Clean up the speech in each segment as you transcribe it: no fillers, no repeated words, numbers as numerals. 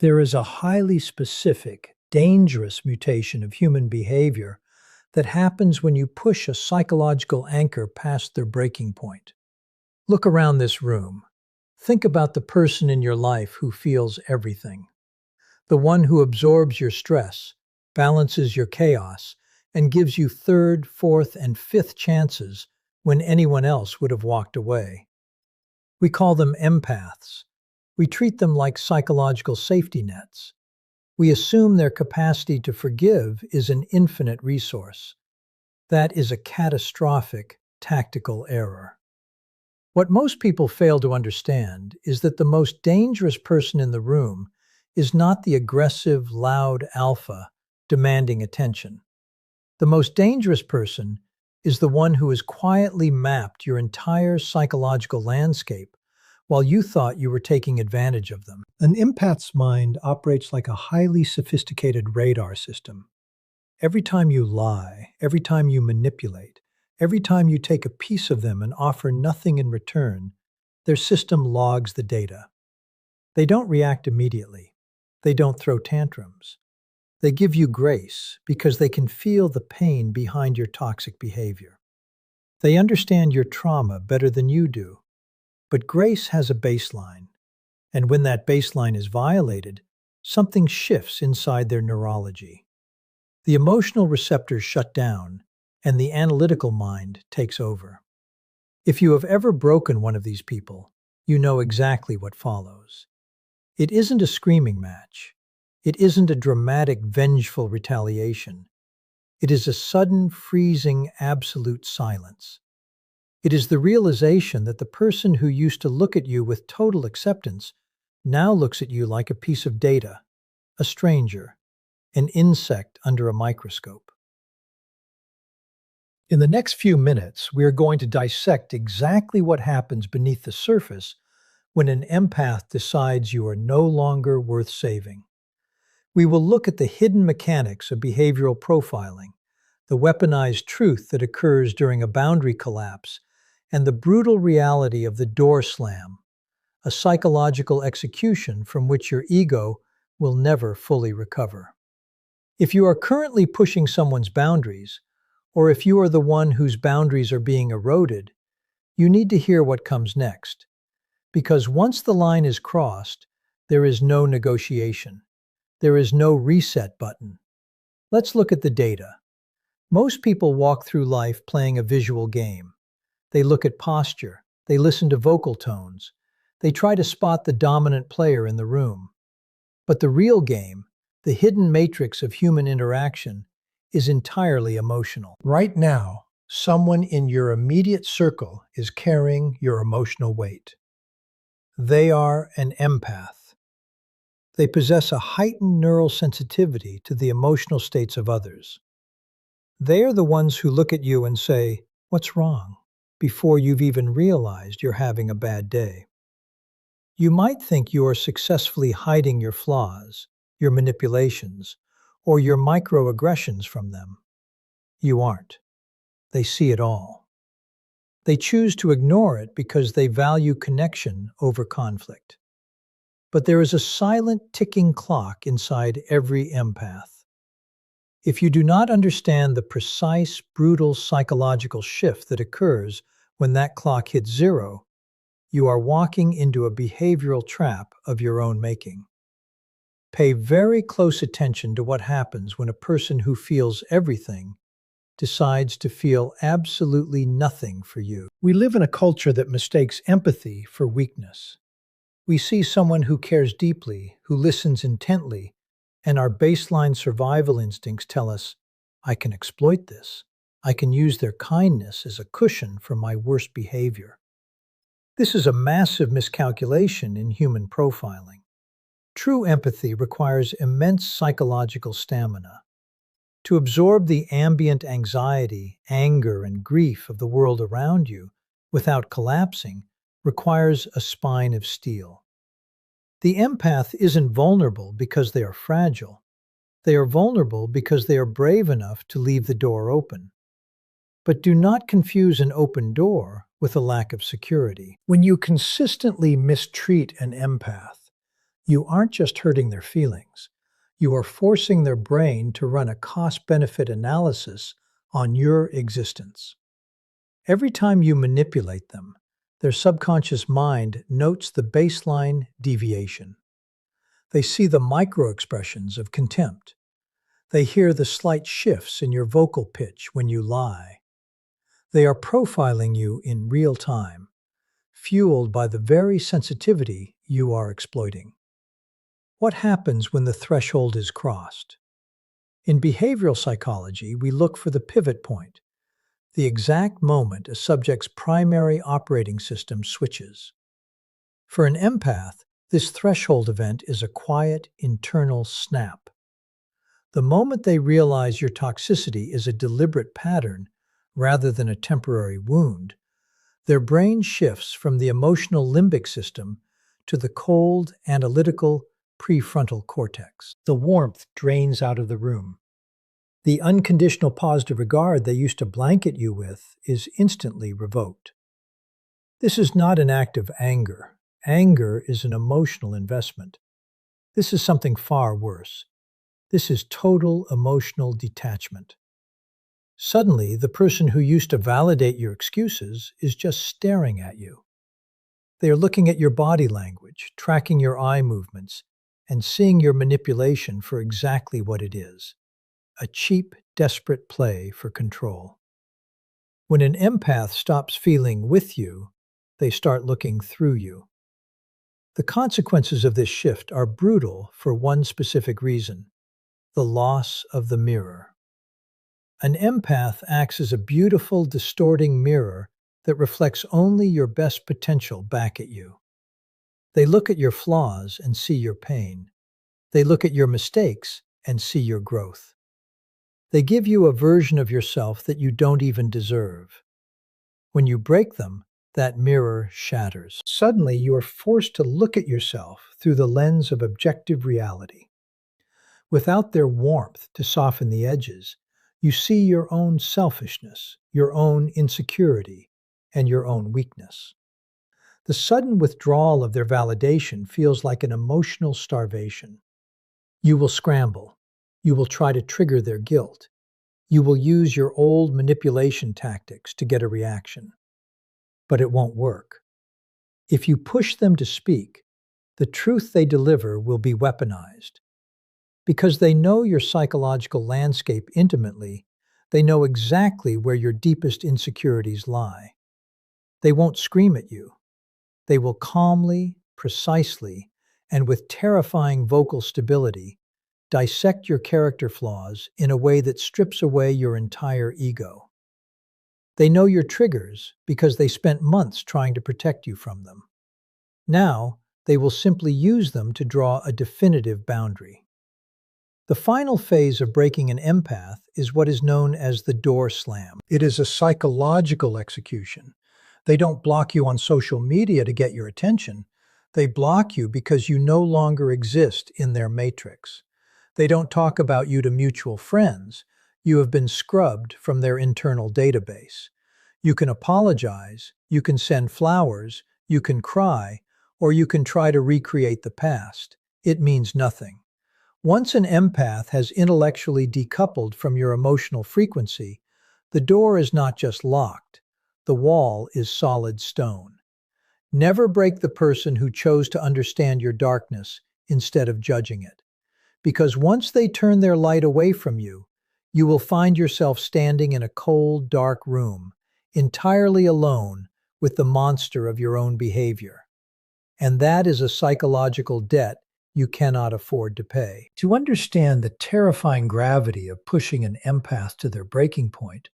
There is a highly specific, dangerous mutation of human behavior that happens when you push a psychological anchor past their breaking point. Look around this room. Think about the person in your life who feels everything. The one who absorbs your stress, balances your chaos, and gives you third, fourth, and fifth chances when anyone else would have walked away. We call them empaths. We treat them like psychological safety nets. We assume their capacity to forgive is an infinite resource. That is a catastrophic tactical error. What most people fail to understand is that the most dangerous person in the room is not the aggressive, loud alpha demanding attention. The most dangerous person is the one who has quietly mapped your entire psychological landscape while you thought you were taking advantage of them. An empath's mind operates like a highly sophisticated radar system. Every time you lie, every time you manipulate, every time you take a piece of them and offer nothing in return, their system logs the data. They don't react immediately. They don't throw tantrums. They give you grace because they can feel the pain behind your toxic behavior. They understand your trauma better than you do. But grace has a baseline, and when that baseline is violated, something shifts inside their neurology. The emotional receptors shut down, and the analytical mind takes over. If you have ever broken one of these people, you know exactly what follows. It isn't a screaming match. It isn't a dramatic, vengeful retaliation. It is a sudden, freezing, absolute silence. It is the realization that the person who used to look at you with total acceptance now looks at you like a piece of data, a stranger, an insect under a microscope. In the next few minutes, we are going to dissect exactly what happens beneath the surface when an empath decides you are no longer worth saving. We will look at the hidden mechanics of behavioral profiling, the weaponized truth that occurs during a boundary collapse, and the brutal reality of the door slam, a psychological execution from which your ego will never fully recover. If you are currently pushing someone's boundaries, or if you are the one whose boundaries are being eroded, you need to hear what comes next. Because once the line is crossed, there is no negotiation. There is no reset button. Let's look at the data. Most people walk through life playing a visual game. They look at posture. They listen to vocal tones. They try to spot the dominant player in the room. But the real game, the hidden matrix of human interaction, is entirely emotional. Right now, someone in your immediate circle is carrying your emotional weight. They are an empath. They possess a heightened neural sensitivity to the emotional states of others. They are the ones who look at you and say, "What's wrong?" before you've even realized you're having a bad day. You might think you are successfully hiding your flaws, your manipulations, or your microaggressions from them. You aren't. They see it all. They choose to ignore it because they value connection over conflict. But there is a silent ticking clock inside every empath. If you do not understand the precise, brutal psychological shift that occurs when that clock hits zero, you are walking into a behavioral trap of your own making. Pay very close attention to what happens when a person who feels everything decides to feel absolutely nothing for you. We live in a culture that mistakes empathy for weakness. We see someone who cares deeply, who listens intently, and our baseline survival instincts tell us, "I can exploit this. I can use their kindness as a cushion for my worst behavior." This is a massive miscalculation in human profiling. True empathy requires immense psychological stamina. To absorb the ambient anxiety, anger, and grief of the world around you without collapsing requires a spine of steel. The empath isn't vulnerable because they are fragile. They are vulnerable because they are brave enough to leave the door open. But do not confuse an open door with a lack of security. When you consistently mistreat an empath, You aren't just hurting their feelings. You are forcing their brain to run a cost-benefit analysis on your existence. Every time you manipulate them, their subconscious mind notes the baseline deviation. They see the micro-expressions of contempt. They hear the slight shifts in your vocal pitch when you lie. They are profiling you in real time, fueled by the very sensitivity you are exploiting. What happens when the threshold is crossed? In behavioral psychology, we look for the pivot point, the exact moment a subject's primary operating system switches. For an empath, this threshold event is a quiet, internal snap. The moment they realize your toxicity is a deliberate pattern rather than a temporary wound, their brain shifts from the emotional limbic system to the cold, analytical, prefrontal cortex. The warmth drains out of the room. The unconditional positive regard they used to blanket you with is instantly revoked. This is not an act of anger. Anger is an emotional investment. This is something far worse. This is total emotional detachment. Suddenly, the person who used to validate your excuses is just staring at you. They are looking at your body language, tracking your eye movements, and seeing your manipulation for exactly what it is: a cheap, desperate play for control. When an empath stops feeling with you, they start looking through you. The consequences of this shift are brutal for one specific reason: the loss of the mirror. An empath acts as a beautiful, distorting mirror that reflects only your best potential back at you. They look at your flaws and see your pain. They look at your mistakes and see your growth. They give you a version of yourself that you don't even deserve. When you break them, that mirror shatters. Suddenly, you are forced to look at yourself through the lens of objective reality. Without their warmth to soften the edges, you see your own selfishness, your own insecurity, and your own weakness. The sudden withdrawal of their validation feels like an emotional starvation. You will scramble. You will try to trigger their guilt. You will use your old manipulation tactics to get a reaction. But it won't work. If you push them to speak, the truth they deliver will be weaponized. Because they know your psychological landscape intimately, they know exactly where your deepest insecurities lie. They won't scream at you. They will calmly, precisely, and with terrifying vocal stability, dissect your character flaws in a way that strips away your entire ego. They know your triggers because they spent months trying to protect you from them. Now, they will simply use them to draw a definitive boundary. The final phase of breaking an empath is what is known as the door slam. It is a psychological execution. They don't block you on social media to get your attention. They block you because you no longer exist in their matrix. They don't talk about you to mutual friends. You have been scrubbed from their internal database. You can apologize, you can send flowers, you can cry, or you can try to recreate the past. It means nothing. Once an empath has intellectually decoupled from your emotional frequency, the door is not just locked, the wall is solid stone. Never break the person who chose to understand your darkness instead of judging it. Because once they turn their light away from you, you will find yourself standing in a cold, dark room, entirely alone with the monster of your own behavior. And that is a psychological debt you cannot afford to pay. To understand the terrifying gravity of pushing an empath to their breaking point,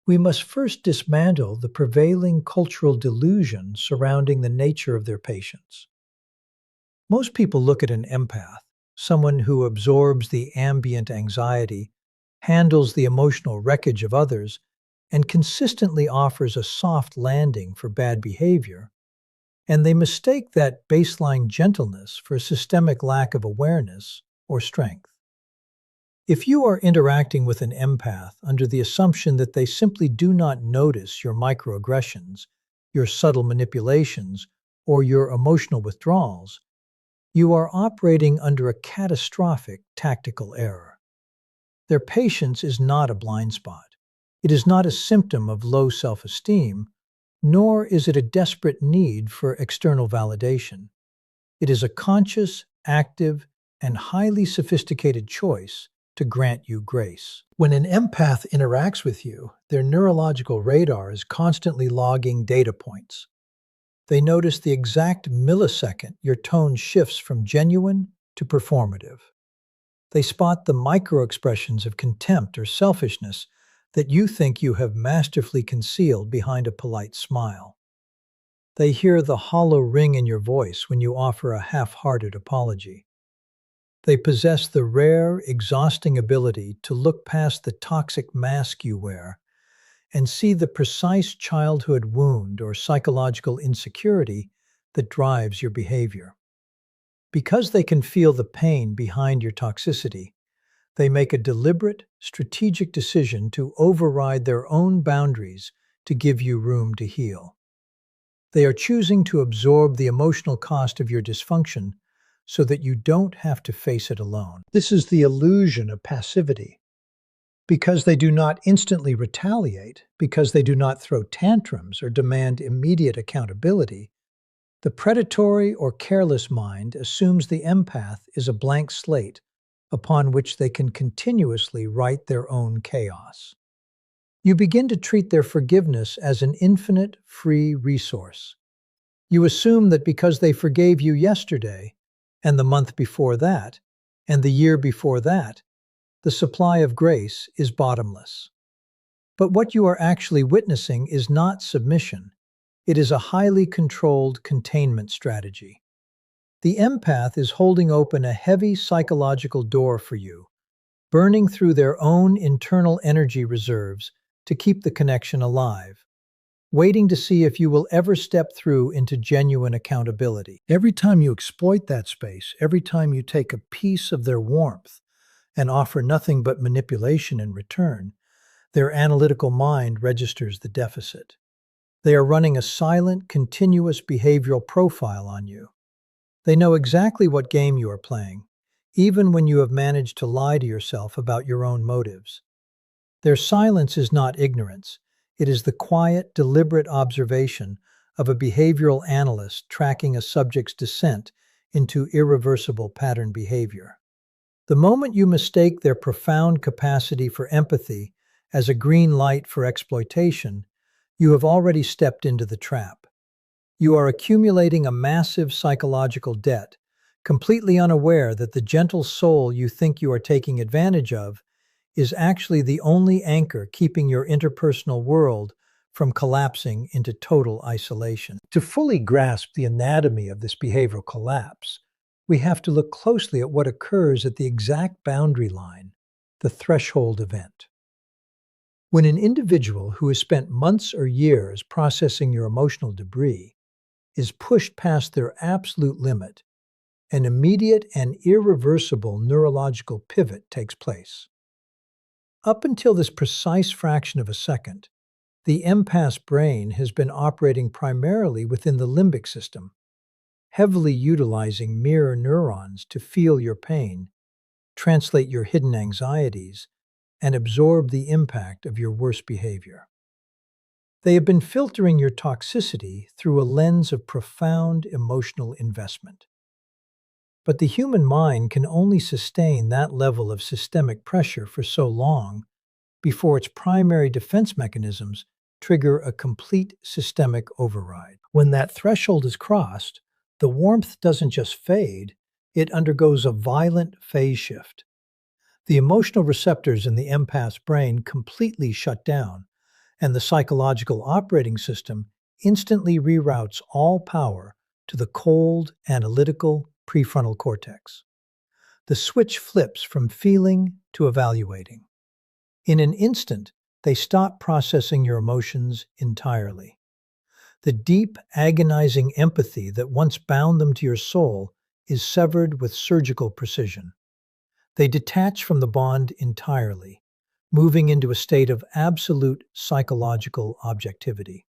we must first dismantle the prevailing cultural delusion surrounding the nature of their patients. Most people look at an empath, someone who absorbs the ambient anxiety, handles the emotional wreckage of others, and consistently offers a soft landing for bad behavior, and they mistake that baseline gentleness for a systemic lack of awareness or strength. If you are interacting with an empath under the assumption that they simply do not notice your microaggressions, your subtle manipulations, or your emotional withdrawals, You are operating under a catastrophic tactical error. Their patience is not a blind spot. It is not a symptom of low self-esteem, nor is it a desperate need for external validation. It is a conscious, active, and highly sophisticated choice to grant you grace. When an empath interacts with you, their neurological radar is constantly logging data points. They notice the exact millisecond your tone shifts from genuine to performative. They spot the micro-expressions of contempt or selfishness that you think you have masterfully concealed behind a polite smile. They hear the hollow ring in your voice when you offer a half-hearted apology. They possess the rare, exhausting ability to look past the toxic mask you wear and see the precise childhood wound or psychological insecurity that drives your behavior. Because they can feel the pain behind your toxicity, they make a deliberate, strategic decision to override their own boundaries to give you room to heal. They are choosing to absorb the emotional cost of your dysfunction so that you don't have to face it alone. This is the illusion of passivity. Because they do not instantly retaliate, because they do not throw tantrums or demand immediate accountability, the predatory or careless mind assumes the empath is a blank slate upon which they can continuously write their own chaos. You begin to treat their forgiveness as an infinite, free resource. You assume that because they forgave you yesterday, and the month before that, and the year before that, the supply of grace is bottomless. But what you are actually witnessing is not submission. It is a highly controlled containment strategy. The empath is holding open a heavy psychological door for you, burning through their own internal energy reserves to keep the connection alive, waiting to see if you will ever step through into genuine accountability. Every time you exploit that space, every time you take a piece of their warmth and offer nothing but manipulation in return, their analytical mind registers the deficit. They are running a silent, continuous behavioral profile on you. They know exactly what game you are playing, even when you have managed to lie to yourself about your own motives. Their silence is not ignorance. It is the quiet, deliberate observation of a behavioral analyst tracking a subject's descent into irreversible pattern behavior. The moment you mistake their profound capacity for empathy as a green light for exploitation, you have already stepped into the trap. You are accumulating a massive psychological debt, completely unaware that the gentle soul you think you are taking advantage of is actually the only anchor keeping your interpersonal world from collapsing into total isolation. To fully grasp the anatomy of this behavioral collapse, we have to look closely at what occurs at the exact boundary line, the threshold event. When an individual who has spent months or years processing your emotional debris is pushed past their absolute limit, an immediate and irreversible neurological pivot takes place. Up until this precise fraction of a second, the empath's brain has been operating primarily within the limbic system, heavily utilizing mirror neurons to feel your pain, translate your hidden anxieties, and absorb the impact of your worst behavior. They have been filtering your toxicity through a lens of profound emotional investment. But the human mind can only sustain that level of systemic pressure for so long before its primary defense mechanisms trigger a complete systemic override. When that threshold is crossed, the warmth doesn't just fade, it undergoes a violent phase shift. The emotional receptors in the empath's brain completely shut down, and the psychological operating system instantly reroutes all power to the cold, analytical prefrontal cortex. The switch flips from feeling to evaluating. In an instant, they stop processing your emotions entirely. The deep, agonizing empathy that once bound them to your soul is severed with surgical precision. They detach from the bond entirely, moving into a state of absolute psychological objectivity.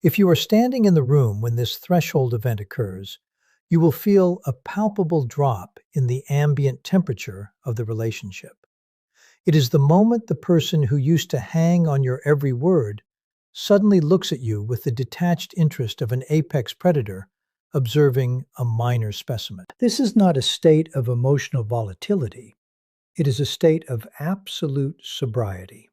If you are standing in the room when this threshold event occurs, You will feel a palpable drop in the ambient temperature of the relationship. It is the moment the person who used to hang on your every word suddenly looks at you with the detached interest of an apex predator observing a minor specimen. This is not a state of emotional volatility. It is a state of absolute sobriety.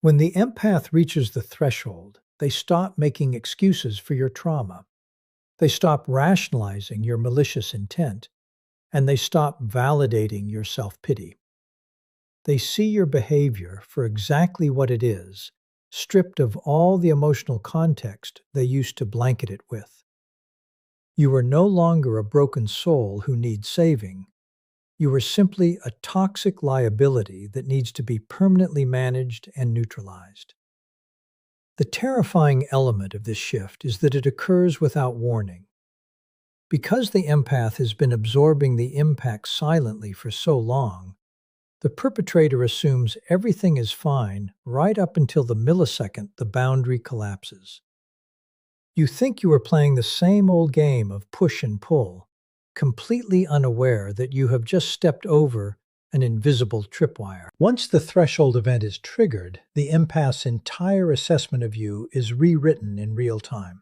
When the empath reaches the threshold, they stop making excuses for your trauma. They stop rationalizing your malicious intent, and they stop validating your self-pity. They see your behavior for exactly what it is, stripped of all the emotional context they used to blanket it with. You are no longer a broken soul who needs saving. You are simply a toxic liability that needs to be permanently managed and neutralized. The terrifying element of this shift is that it occurs without warning. Because the empath has been absorbing the impact silently for so long, the perpetrator assumes everything is fine right up until the millisecond the boundary collapses. You think you are playing the same old game of push and pull, completely unaware that you have just stepped over an invisible tripwire. Once the threshold event is triggered, the empath's entire assessment of you is rewritten in real time.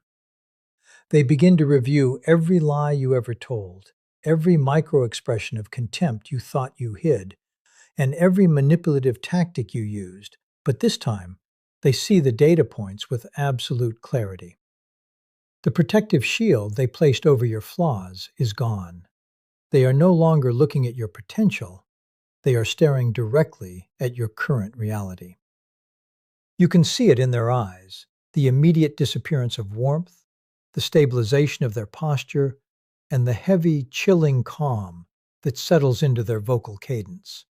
They begin to review every lie you ever told, every micro-expression of contempt you thought you hid, and every manipulative tactic you used, but this time, they see the data points with absolute clarity. The protective shield they placed over your flaws is gone. They are no longer looking at your potential, they are staring directly at your current reality. You can see it in their eyes, the immediate disappearance of warmth, the stabilization of their posture, and the heavy, chilling calm that settles into their vocal cadence.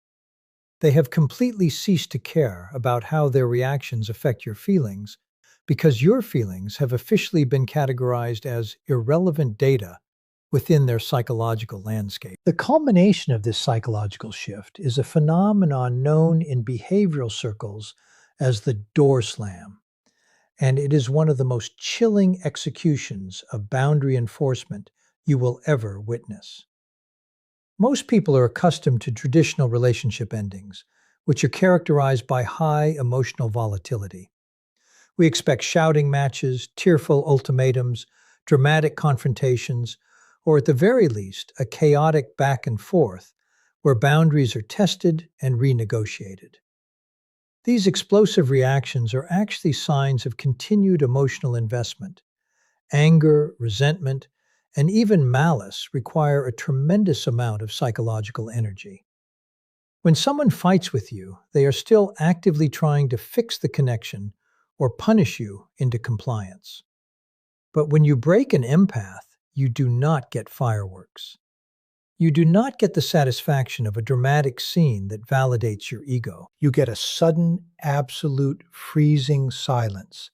They have completely ceased to care about how their reactions affect your feelings because your feelings have officially been categorized as irrelevant data within their psychological landscape. The culmination of this psychological shift is a phenomenon known in behavioral circles as the door slam, and it is one of the most chilling executions of boundary enforcement you will ever witness. Most people are accustomed to traditional relationship endings, which are characterized by high emotional volatility. We expect shouting matches, tearful ultimatums, dramatic confrontations, or at the very least, a chaotic back and forth where boundaries are tested and renegotiated. These explosive reactions are actually signs of continued emotional investment. Anger, resentment, and even malice require a tremendous amount of psychological energy. When someone fights with you, they are still actively trying to fix the connection or punish you into compliance. But when you break an empath, you do not get fireworks. You do not get the satisfaction of a dramatic scene that validates your ego. You get a sudden, absolute, freezing silence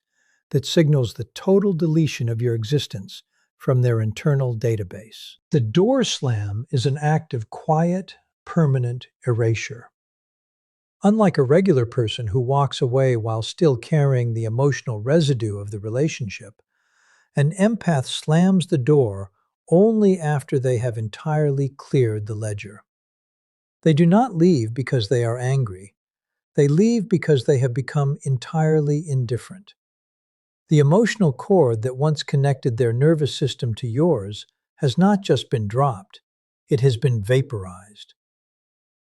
that signals the total deletion of your existence from their internal database. The door slam is an act of quiet, permanent erasure. Unlike a regular person who walks away while still carrying the emotional residue of the relationship, an empath slams the door only after they have entirely cleared the ledger. They do not leave because they are angry. They leave because they have become entirely indifferent. The emotional cord that once connected their nervous system to yours has not just been dropped, it has been vaporized.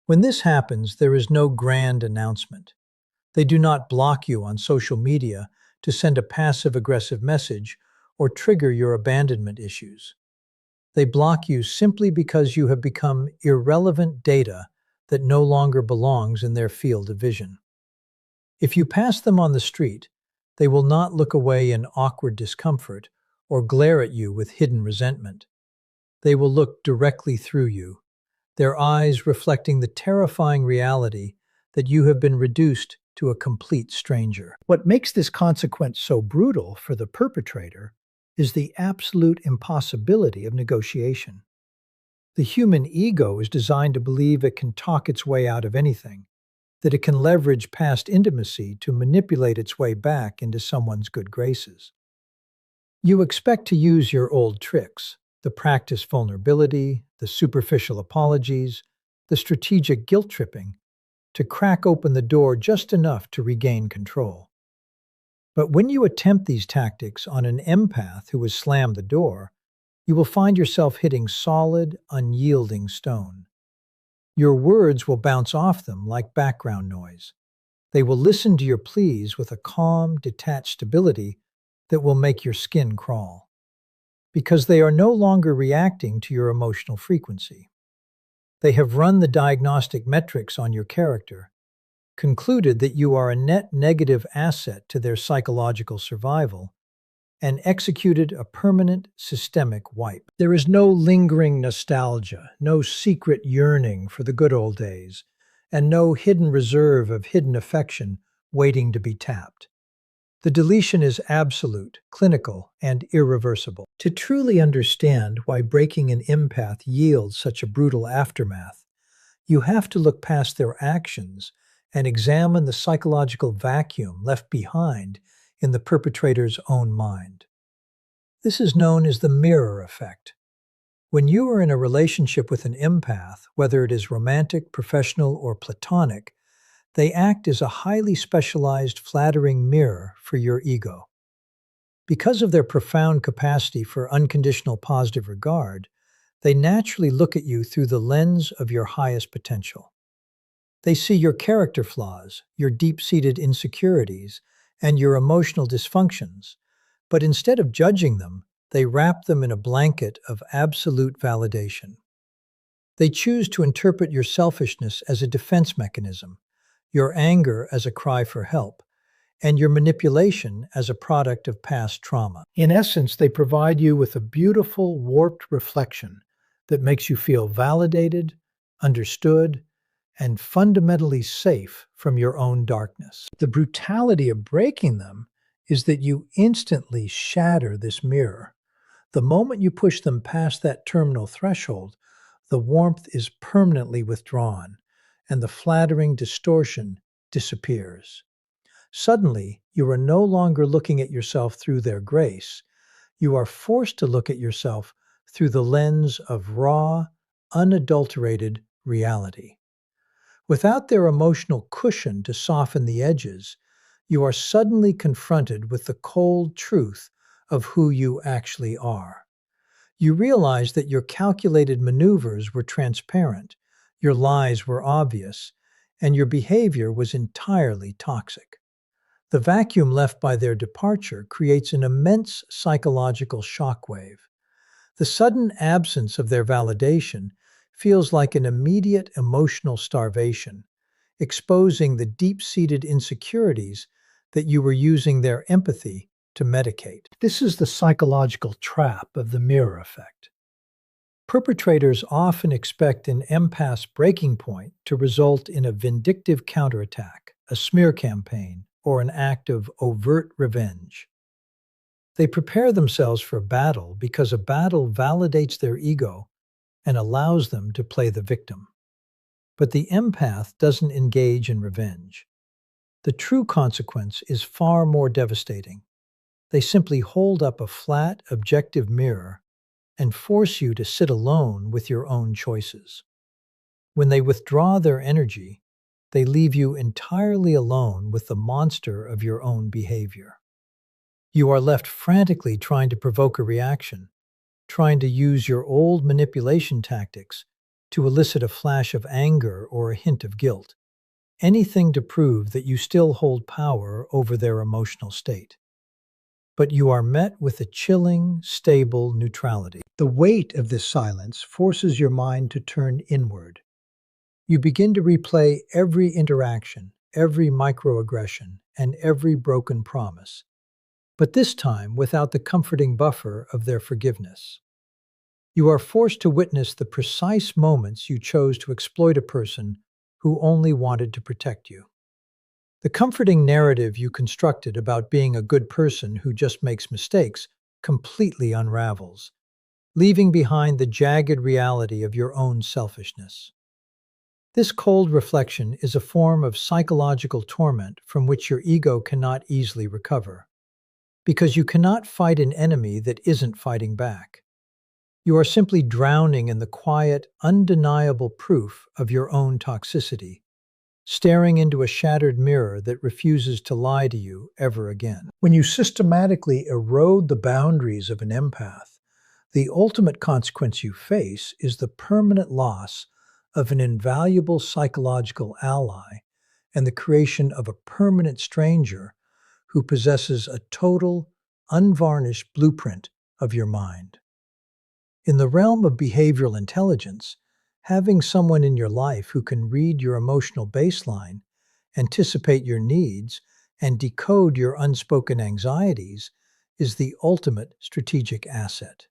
When this happens, there is no grand announcement. They do not block you on social media to send a passive-aggressive message or trigger your abandonment issues. They block you simply because you have become irrelevant data that no longer belongs in their field of vision. If you pass them on the street, they will not look away in awkward discomfort or glare at you with hidden resentment. They will look directly through you, their eyes reflecting the terrifying reality that you have been reduced to a complete stranger. What makes this consequence so brutal for the perpetrator is the absolute impossibility of negotiation. The human ego is designed to believe it can talk its way out of anything, that it can leverage past intimacy to manipulate its way back into someone's good graces. You expect to use your old tricks, the practiced vulnerability, the superficial apologies, the strategic guilt tripping, to crack open the door just enough to regain control. But when you attempt these tactics on an empath who has slammed the door, you will find yourself hitting solid, unyielding stone. Your words will bounce off them like background noise. They will listen to your pleas with a calm, detached stability that will make your skin crawl, because they are no longer reacting to your emotional frequency. They have run the diagnostic metrics on your character, concluded that you are a net negative asset to their psychological survival, and executed a permanent systemic wipe. There is no lingering nostalgia, no secret yearning for the good old days, and no hidden reserve of hidden affection waiting to be tapped. The deletion is absolute, clinical, and irreversible. To truly understand why breaking an empath yields such a brutal aftermath, you have to look past their actions and examine the psychological vacuum left behind in the perpetrator's own mind. This is known as the mirror effect. When you are in a relationship with an empath, whether it is romantic, professional, or platonic, they act as a highly specialized, flattering mirror for your ego. Because of their profound capacity for unconditional positive regard, they naturally look at you through the lens of your highest potential. They see your character flaws, your deep-seated insecurities, and your emotional dysfunctions, but instead of judging them, they wrap them in a blanket of absolute validation. They choose to interpret your selfishness as a defense mechanism, your anger as a cry for help, and your manipulation as a product of past trauma. In essence, they provide you with a beautiful, warped reflection that makes you feel validated, understood, and fundamentally safe from your own darkness. The brutality of breaking them is that you instantly shatter this mirror. The moment you push them past that terminal threshold, the warmth is permanently withdrawn, and the flattering distortion disappears. Suddenly, you are no longer looking at yourself through their grace. You are forced to look at yourself through the lens of raw, unadulterated reality. Without their emotional cushion to soften the edges, you are suddenly confronted with the cold truth of who you actually are. You realize that your calculated maneuvers were transparent, your lies were obvious, and your behavior was entirely toxic. The vacuum left by their departure creates an immense psychological shockwave. The sudden absence of their validation feels like an immediate emotional starvation, exposing the deep-seated insecurities that you were using their empathy to medicate. This is the psychological trap of the mirror effect. Perpetrators often expect an empath's breaking point to result in a vindictive counterattack, a smear campaign, or an act of overt revenge. They prepare themselves for a battle because a battle validates their ego and allows them to play the victim. But the empath doesn't engage in revenge. The true consequence is far more devastating. They simply hold up a flat, objective mirror and force you to sit alone with your own choices. When they withdraw their energy, they leave you entirely alone with the monster of your own behavior. You are left frantically trying to provoke a reaction, trying to use your old manipulation tactics to elicit a flash of anger or a hint of guilt, anything to prove that you still hold power over their emotional state. But you are met with a chilling, stable neutrality. The weight of this silence forces your mind to turn inward. You begin to replay every interaction, every microaggression, and every broken promise, but this time without the comforting buffer of their forgiveness. You are forced to witness the precise moments you chose to exploit a person who only wanted to protect you. The comforting narrative you constructed about being a good person who just makes mistakes completely unravels, leaving behind the jagged reality of your own selfishness. This cold reflection is a form of psychological torment from which your ego cannot easily recover, because you cannot fight an enemy that isn't fighting back. You are simply drowning in the quiet, undeniable proof of your own toxicity, staring into a shattered mirror that refuses to lie to you ever again. When you systematically erode the boundaries of an empath, the ultimate consequence you face is the permanent loss of an invaluable psychological ally and the creation of a permanent stranger who possesses a total, unvarnished blueprint of your mind. In the realm of behavioral intelligence, having someone in your life who can read your emotional baseline, anticipate your needs, and decode your unspoken anxieties is the ultimate strategic asset.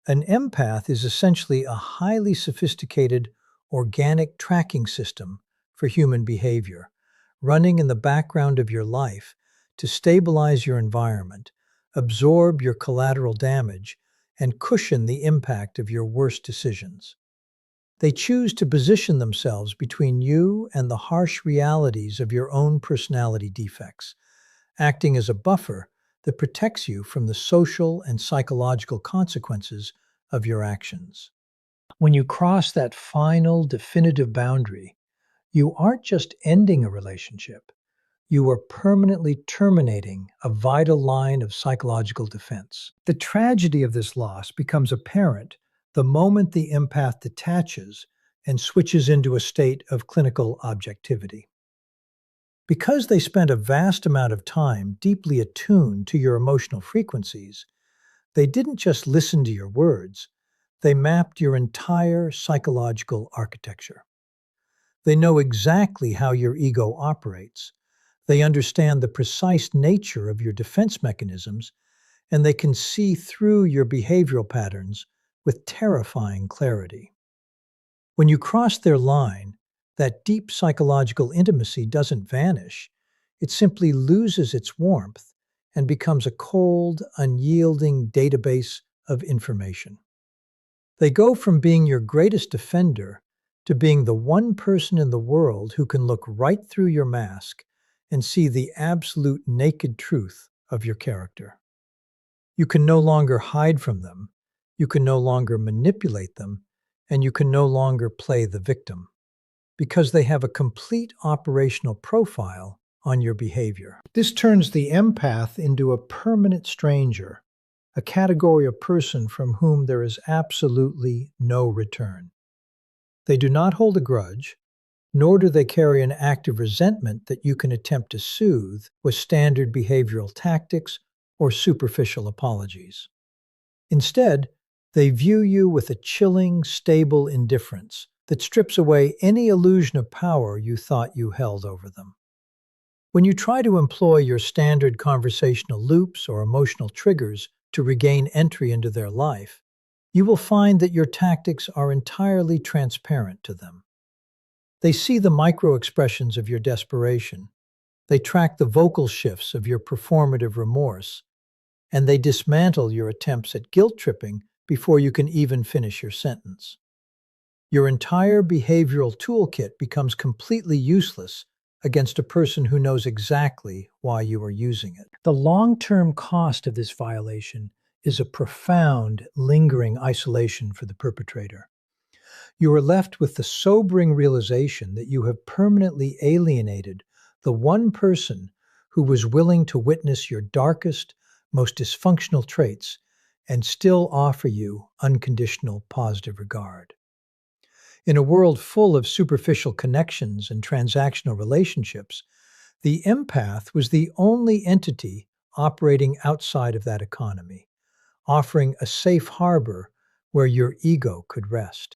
An empath is essentially a highly sophisticated, organic tracking system for human behavior, running in the background of your life to stabilize your environment, absorb your collateral damage, and cushion the impact of your worst decisions. They choose to position themselves between you and the harsh realities of your own personality defects, acting as a buffer that protects you from the social and psychological consequences of your actions. When you cross that final, definitive boundary, you aren't just ending a relationship, you are permanently terminating a vital line of psychological defense. The tragedy of this loss becomes apparent the moment the empath detaches and switches into a state of clinical objectivity. Because they spent a vast amount of time deeply attuned to your emotional frequencies, they didn't just listen to your words, they mapped your entire psychological architecture. They know exactly how your ego operates. They understand the precise nature of your defense mechanisms, and they can see through your behavioral patterns with terrifying clarity. When you cross their line, that deep psychological intimacy doesn't vanish. It simply loses its warmth and becomes a cold, unyielding database of information. They go from being your greatest defender to being the one person in the world who can look right through your mask and see the absolute naked truth of your character. You can no longer hide from them, you can no longer manipulate them, and you can no longer play the victim, because they have a complete operational profile on your behavior. This turns the empath into a permanent stranger, a category of person from whom there is absolutely no return. They do not hold a grudge, nor do they carry an active resentment that you can attempt to soothe with standard behavioral tactics or superficial apologies. Instead, they view you with a chilling, stable indifference that strips away any illusion of power you thought you held over them. When you try to employ your standard conversational loops or emotional triggers to regain entry into their life, you will find that your tactics are entirely transparent to them. They see the micro-expressions of your desperation, they track the vocal shifts of your performative remorse, and they dismantle your attempts at guilt-tripping before you can even finish your sentence. Your entire behavioral toolkit becomes completely useless against a person who knows exactly why you are using it. The long-term cost of this violation is a profound, lingering isolation for the perpetrator. You are left with the sobering realization that you have permanently alienated the one person who was willing to witness your darkest, most dysfunctional traits and still offer you unconditional positive regard. In a world full of superficial connections and transactional relationships, the empath was the only entity operating outside of that economy, offering a safe harbor where your ego could rest.